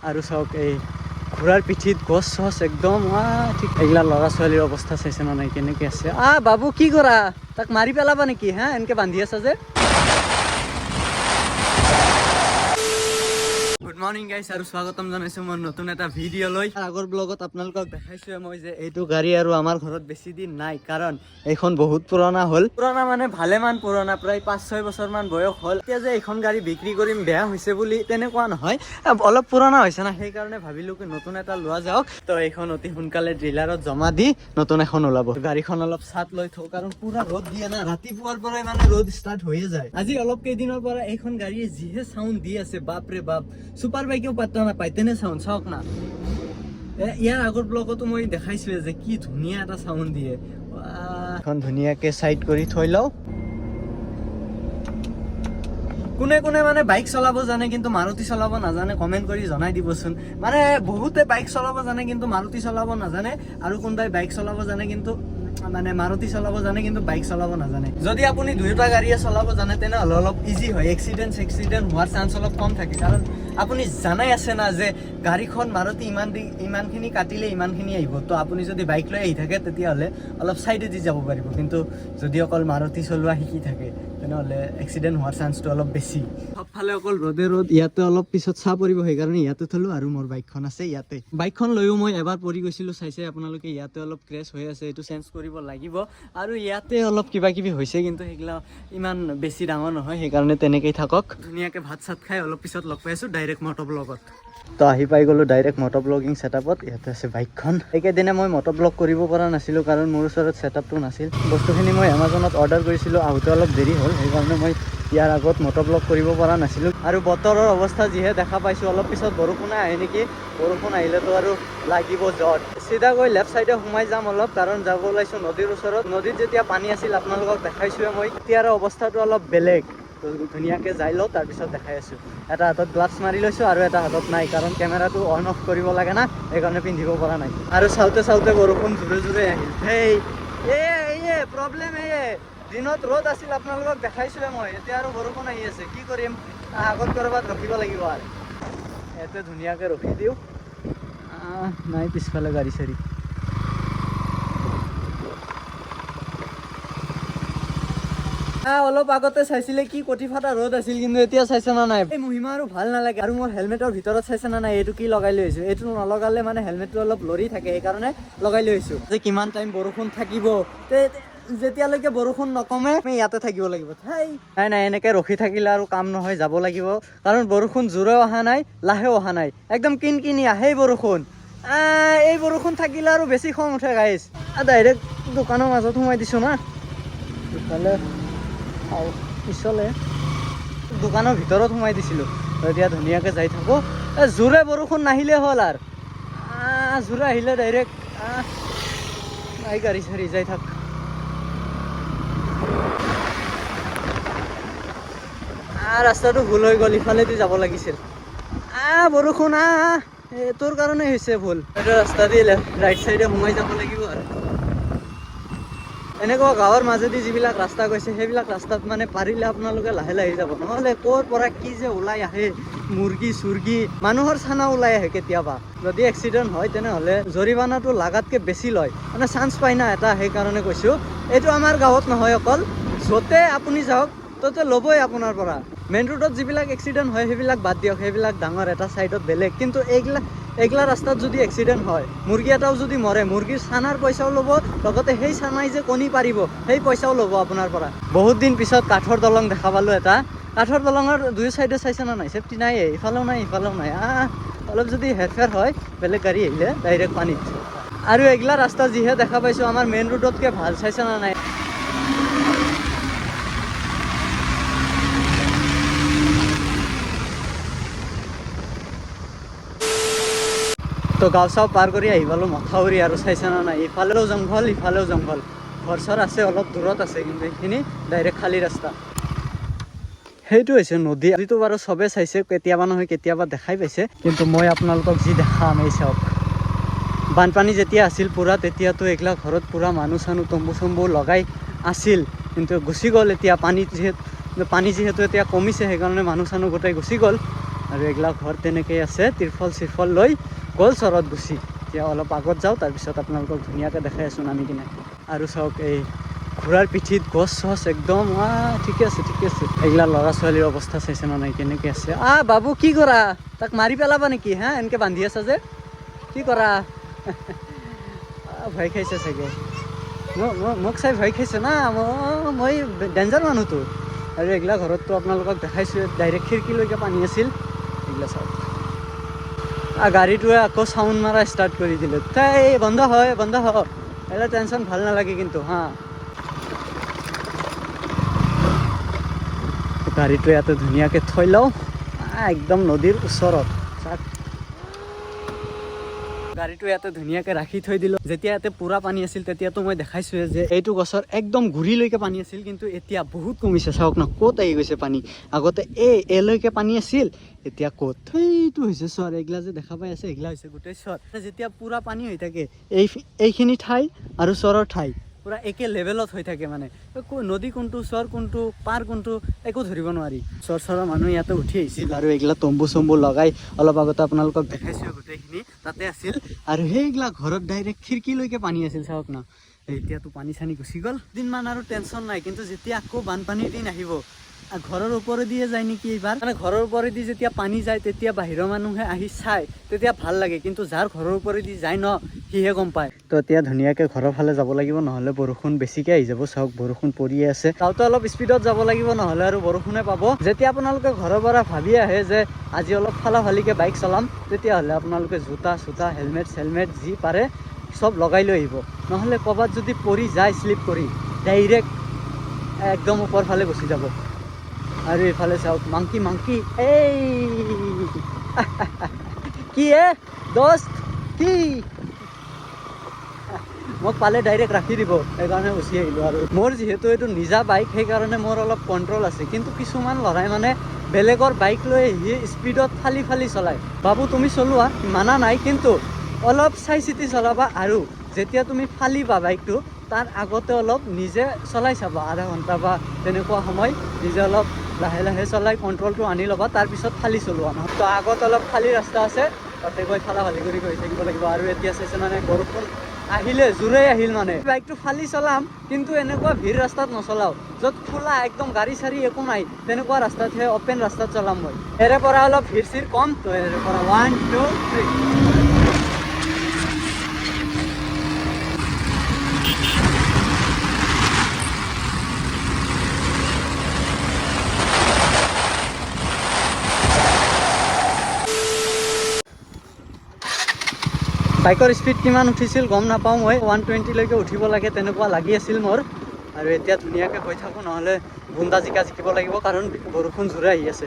আৰু চাওক এই ঘোঁৰাৰ পিঠিত গছ চছ একদম ঠিক এইগিলা ল'ৰা ছোৱালীৰ অৱস্থা চাইছে না নাই কেনেকৈ আছে। বাবু কি কৰা, তাক মাৰি পেলাবা নেকি হা, এনেকৈ বান্ধি আছা যে। গুড মৰ্নিং গাইছ আৰু স্বাগতম জনাইছো মই নতুন এটা ভিডিঅ' লৈ। আগৰ ব্লগত আপোনালোকক দেখাইছোৱে মই যে এইটো গাড়ী আৰু আমাৰ ঘৰত বেছি দিন নাই, কাৰণ এইখন বহুত পুৰণা হ'ল। পুৰণা মানে ভালেমান পুৰণা, প্ৰায় 5-6 বছৰমান বয়স হ'ল। এতিয়া যে এইখন গাড়ী বিক্ৰী কৰিম বেয়া হৈছে বুলি তেনেকুৱা নহয়, অলপ পুৰণা হৈছে না, সেইকাৰণে ভাবিলোঁ কি নতুন এটা লোৱা যাওক। তো এইখন অতি সোনকালে ডিলাৰত জমা দি নতুন এখন ওলাব। গাড়ীখন অলপ চাট লৈ থওঁ, কাৰণ পুৰা ৰ'দ দিয়ে না, ৰাতিপুৱাৰ পৰাই মানে ৰ'দ ষ্টাৰ্ট হৈয়ে যায়। আজি অলপ কেইদিনৰ পৰা এইখন গাড়ীয়ে যিহে চাউণ্ড দি আছে, বাপৰে বাপ, সুপাৰ বাইকেও পাত্তা নাপায় তেনে চাউণ্ড। চাওক না, ইয়াৰ আগৰ ব্লগতো মই দেখাইছোৱে যে কি ধুনীয়া এটা চাউণ্ড দিয়ে। এখন ধুনীয়াকে চাইড কৰি থৈ লওঁ। কোনে কোনে মানে বাইক চলাব জানে কিন্তু মাৰুতি চলাব নাজানে, কমেণ্ট কৰি জনাই দিবচোন। মানে বহুতে বাইক চলাব জানে কিন্তু মাৰুতি চলাব নাজানে, আৰু কোনোবাই বাইক চলাব জানে কিন্তু মানে মাৰুতি চলাব জানে কিন্তু বাইক চলাব নাজানে। যদি আপুনি দুয়োটা গাড়ীয়ে চলাব জানে তেনেহ'লে অলপ ইজি হয়, এক্সিডেণ্ট হোৱাৰ চান্স অলপ কম থাকে। কাৰণ আপুনি জানাই আছে না যে গাড়ীখন মাৰুতি ইমানখিনি কাটিলে ইমানখিনি আহিব। তো আপুনি যদি বাইক লৈ আহি থাকে তেতিয়াহ'লে অলপ চাইডেদি যাব পাৰিব, কিন্তু যদি অকল মাৰুতি চলোৱা শিকি থাকে তেনেহ'লে এক্সিডেণ্ট হোৱাৰ চান্সটো অলপ বেছি। সবফালে অকল ৰ'দে ৰ'দ, ইয়াতে অলপ পিছত চাহ পৰিব, সেইকাৰণে ইয়াতে থলোঁ। আৰু মোৰ বাইকখন আছে ইয়াতে। বাইকখন লৈও মই এবাৰ পৰি গৈছিলোঁ, চাইছে আপোনালোকে। ইয়াতে অলপ ক্ৰেছ হৈ আছে, এইটো চেঞ্জ কৰিব লাগিব। আৰু ইয়াতে অলপ কিবা কিবি হৈছে, কিন্তু সেইগিলা ইমান বেছি ডাঙৰ নহয়, সেইকাৰণে তেনেকেই থাকক। ধুনীয়াকৈ ভাত চাত খাই অলপ পিছত লগ পাই আছোঁ ডাইৰেক্ট মটো ব্লগত। তো আহি পাই গ'লোঁ ডাইৰেক্ট মটো ব্লগিং ছেটআপত। ইয়াতে আছে বাইকখন। এইকেইদিনে মই মটো ব্লগ কৰিব পৰা নাছিলোঁ, কাৰণ মোৰ ওচৰত ছেটআপটো নাছিল। বস্তুখিনি মই এমাজনত অৰ্ডাৰ কৰিছিলোঁ, আহোঁতে অলপ দেৰি হ'ল, সেইকাৰণে মই ইয়াৰ আগত মটো ব্লগ কৰিব পৰা নাছিলোঁ। আৰু বতৰৰ অৱস্থা যিহে দেখা পাইছোঁ, অলপ পিছত বৰষুণে আহে নেকি। বৰষুণ আহিলেতো আৰু লাগিব জ্বৰ। চিধা গৈ লেফ্ট চাইডে সোমাই যাম অলপ, কাৰণ যাব ওলাইছোঁ নদীৰ ওচৰত। নদীত যেতিয়া পানী আছিল আপোনালোকক দেখাইছোঁৱে মই, এতিয়াৰ অৱস্থাটো অলপ বেলেগ। তো ধুনীয়াকৈ যাই লওঁ, তাৰপিছত দেখাই আছোঁ। এটা হাতত গ্লাভছ মাৰি লৈছোঁ আৰু এটা হাতত নাই, কাৰণ কেমেৰাটো অন অফ কৰিব লাগে না, সেইকাৰণে পিন্ধিব পৰা নাই। আৰু চাওঁতে চাওঁতে বৰষুণ জোৰে জোৰে আহিল। প্ৰব্লেম দিনত ৰ'দ আছিল, আপোনালোকক দেখাইছোঁৱে মই। এতিয়া আৰু বৰষুণ আহি আছে, কি কৰিম, আগত ক'ৰবাত ৰখিব লাগিব। আৰু ইয়াতে ধুনীয়াকৈ ৰখি দিওঁ। নাই পিছফালে গাড়ী চাড়ী। অলপ আগতে চাইছিলে কি কটি ফাটা ৰ'দ আছিল, কিন্তু এতিয়া চাইছে না নাই, এই মহিমা আৰু ভাল নালাগে। আৰু মোৰ হেলমেটৰ ভিতৰত চাইছে না নাই, এইটো কি লগাই লৈ আহিছোঁ। এইটো নলগালে মানে হেলমেটটো অলপ লৰি থাকে, সেইকাৰণে লগাই লৈ আহিছোঁ। যে কিমান টাইম বৰষুণ থাকিব, যেতিয়ালৈকে বৰষুণ নকমে আমি ইয়াতে থাকিব লাগিব। নাই এনেকৈ ৰখি থাকিলে আৰু কাম নহয়, যাব লাগিব। কাৰণ বৰষুণ জোৰেও অহা নাই, লাহেও অহা নাই, একদম কিনকিনি আহেই বৰষুণ। এই বৰষুণ থাকিলে আৰু বেছি খং উঠে গাইছ। ডাইৰেক্ট দোকানৰ মাজত সোমাই দিছোঁ না, ইফালে পিছলে দোকানৰ ভিতৰত সোমাই দিছিলোঁ। এতিয়া ধুনীয়াকৈ যাই থাকোঁ। জোৰে বৰষুণ নাহিলে হ'ল। আৰু জোৰে আহিলে ডাইৰেক্ট গাড়ী চাড়ী যাই থাক। ৰাস্তাটো ভুল হৈ গ'ল, ইফালেদি যাব লাগিছিল। বৰষুণ তোৰ কাৰণে হৈছে ভুল। এইটো ৰাস্তা দি ৰাইট চাইডে সোমাই যাব লাগিব। আৰু এনেকুৱা গাঁৱৰ মাজেদি যিবিলাক ৰাস্তা গৈছে, সেইবিলাক ৰাস্তাত মানে পাৰিলে আপোনালোকে লাহে লাহে যাব, নহ'লে ক'ৰ পৰা কি যে ওলাই আহে, মুৰ্গী চুৰ্গী, মানুহৰ চানা ওলাই আহে কেতিয়াবা। যদি এক্সিডেণ্ট হয় তেনেহ'লে জৰিমনাটো লাগাতকৈ বেছি লয়, মানে চান্স পায় না এটা, সেইকাৰণে কৈছোঁ। এইটো আমাৰ গাঁৱত নহয়, অকল য'তে আপুনি যাওক ত'তে ল'বই আপোনাৰ পৰা। মেইন ৰোডত যিবিলাক এক্সিডেণ্ট হয় সেইবিলাক বাদ দিয়ক, সেইবিলাক ডাঙৰ এটা চাইডত বেলেগ। কিন্তু এইগিলা ৰাস্তাত যদি এক্সিডেণ্ট হয়, মুৰ্গী এটাও যদি মৰে, মুৰ্গীৰ চানাৰ পইচাও ল'ব, লগতে সেই চানাই যে কণী পাৰিব সেই পইচাও ল'ব আপোনাৰ পৰা। বহুত দিন পিছত কাঠৰ দলং দেখা পালোঁ এটা। কাঠৰ দলঙৰ দুই চাইডে চাইছে না নাই, চেফটি নাই, ইফালেও নাই ইফালেও নাই। অলপ যদি হেৰফেৰ হয়, বেলেগ গাড়ী আহিলে ডাইৰেক্ট পানীত। আৰু এইগিলা ৰাস্তা যিহে দেখা পাইছোঁ, আমাৰ মেইন ৰোডতকৈ ভাল, চাইছে না নাই। তো গাঁও চাও পাৰ কৰি আহি পালোঁ মথাউৰি, আৰু চাইছে না নাই, ইফালেও জংঘল ইফালেও জংঘল। ঘৰ চৰ আছে অলপ দূৰত আছে, কিন্তু এইখিনি ডাইৰেক্ট খালী ৰাস্তা। সেইটো হৈছে নদী। নদীটো বাৰু চবে চাইছে, কেতিয়াবা নহয় কেতিয়াবা দেখাই পাইছে, কিন্তু মই আপোনালোকক যি দেখাম এই চাওক। বানপানী যেতিয়া আছিল পূৰা, তেতিয়াতো এইগিলা ঘৰত পূৰা মানুহ চানুহ তম্বু চম্বু লগাই আছিল, কিন্তু গুচি গ'ল। এতিয়া পানী যিহেতু এতিয়া কমিছে, সেইকাৰণে মানুহ চানুহ গোটেই গুচি গ'ল। আৰু এইগিলা ঘৰ তেনেকেই আছে, তিৰফল চিৰফল লৈ গ'ল চৰত গুচি। এতিয়া অলপ আগত যাওঁ, তাৰপিছত আপোনালোকক ধুনীয়াকৈ দেখাই আছোঁ নামি কিনে। আৰু চাওক এই ঘোঁৰাৰ পিঠিত গছ চছ একদম ঠিকে আছে ঠিকে আছে। এইগিলা ল'ৰা ছোৱালীৰ অৱস্থা চাইছে মানে কেনেকৈ আছে। বাবু কি কৰা, তাক মাৰি পেলাবা নেকি হা, এনেকৈ বান্ধি আছা যে, কি কৰা? ভয় খাইছে চাগে, মোক চাই ভয় খাইছে না, মই ডেঞ্জাৰ মানুহটো। আৰু এইগিলা ঘৰততো আপোনালোকক দেখাইছোঁ, ডাইৰেক্ট খিৰিকীলৈকে পানী আছিল। এইগিলা চাওক, গাড়ীটোৱে আকৌ চাউণ্ড মাৰা ষ্টাৰ্ট কৰি দিলে। তাই বন্ধ হয় এইগিলা টেনশ্যন ভাল নালাগে কিন্তু হা। গাড়ীটো ইয়াতে ধুনীয়াকৈ থৈ লওঁ, একদম নদীৰ ওচৰত। গাড়ীটো ইয়াতে ধুনীয়াকৈ ৰাখি থৈ দিলোঁ। যেতিয়া ইয়াতে পুৰা পানী আছিল তেতিয়াতো মই দেখাইছোঁৱে যে এইটো গছৰ একদম গুৰিলৈকে পানী আছিল, কিন্তু এতিয়া বহুত কমিছে। চাওক না ক'ত আহি গৈছে পানী। আগতে এলৈকে পানী আছিল, এতিয়া ক'ত সেইটো হৈছে চৰ। এইগিলা যে দেখা পাই আছে এইগিলা হৈছে গোটেই চৰ। যেতিয়া পুৰা পানী হৈ থাকে এইখিনি ঠাই আৰু চৰৰ ঠাই পুৰা একে লেভেলত হৈ থাকে, মানে নদী কোনটো চৰ কোনটো পাৰ কোনটো একো ধৰিব নোৱাৰি। চৰৰ মানুহ ইয়াতে উঠি আহিছিল আৰু এইগিলা তম্বু চম্বু লগাই অলপ আগতে আপোনালোকক দেখাইছোঁ গোটেইখিনি তাতে আছিল। আৰু সেইগিলা ঘৰত ডাইৰেক্ট খিৰিকীলৈকে পানী আছিল। চাওক না এতিয়াতো পানী চানী গুচি গ'ল, দিনমান আৰু টেনশ্যন নাই। কিন্তু যেতিয়া আকৌ বানপানীৰ দিন আহিব, ঘৰৰ ওপৰেদিয়ে যায় নেকি এইবাৰ, মানে ঘৰৰ ওপৰেদি যেতিয়া পানী যায় তেতিয়া বাহিৰৰ মানুহে আহি চায়, তেতিয়া ভাল লাগে। কিন্তু যাৰ ঘৰৰ ওপৰেদি যায় ন, সিহে গম পায়। তো এতিয়া ধুনীয়াকৈ ঘৰৰ ফালে যাব লাগিব, নহ'লে বৰষুণ বেছিকৈ আহি যাব। চাওক বৰষুণ পৰিয়ে আছে, তাওতো অলপ স্পীডত যাব লাগিব, নহ'লে আৰু বৰষুণে পাব। যেতিয়া আপোনালোকে ঘৰৰ পৰা ভাবি আহে যে আজি অলপ ফালাফালিকৈ বাইক চলাম, তেতিয়াহ'লে আপোনালোকে জোতা চোতা হেলমেট চেলমেট যি পাৰে চব লগাই লৈ আহিব। নহ'লে ক'ৰবাত যদি পৰি যায় শ্লিপ কৰি, ডাইৰেক্ট একদম ওপৰ ফালে গুচি যাব। আৰু এইফালে চাওক মাংকি এই কি দোস্ত কি মোক পালে ডাইৰেক্ট ৰাখি দিব, সেইকাৰণে গুচি আহিলোঁ। আৰু মোৰ যিহেতু এইটো নিজা বাইক, সেইকাৰণে মোৰ অলপ কণ্ট্ৰল আছে। কিন্তু কিছুমান ল'ৰাই মানে বেলেগৰ বাইক লৈ আহি স্পীডত ফালি চলায়। বাবু তুমি চলোৱা, মানা নাই, কিন্তু অলপ চাই চিতি চলাবা। আৰু যেতিয়া তুমি ফালিবা বাইকটো, তাৰ আগতে অলপ নিজে চলাই চাবা, আধা ঘণ্টা বা তেনেকুৱা সময় নিজে অলপ লাহে লাহে চলাই কণ্ট্ৰলটো আনি ল'বা, তাৰপিছত ফালি চলোৱা। নহয় তো আগত অলপ খালী ৰাস্তা আছে, তাতে গৈ ফালি কৰি থাকিব লাগিব। আৰু এতিয়া চাইছে মানে বৰষুণ আহিলে জোৰে আহিল, মানে বাইকটো ফালি চলাম, কিন্তু এনেকুৱা ভিৰ ৰাস্তাত নচলাওঁ য'ত খোলা একদম গাড়ী চাড়ী একো নাই, তেনেকুৱা ৰাস্তাতহে, অপেন ৰাস্তাত চলাম মই। এৰে পৰা অলপ ভিৰ চিৰ কম, তো এৰে পৰা 1 2 3 বাইকৰ স্পীড কিমান উঠিছিল গম নাপাওঁ মই, 120লৈকে উঠিব লাগে তেনেকুৱা লাগি আছিল মোৰ। আৰু এতিয়া ধুনীয়াকৈ গৈ থাকোঁ, নহ'লে বুন্দা জিকিব লাগিব, কাৰণ বৰষুণ জোৰে আহি আছে।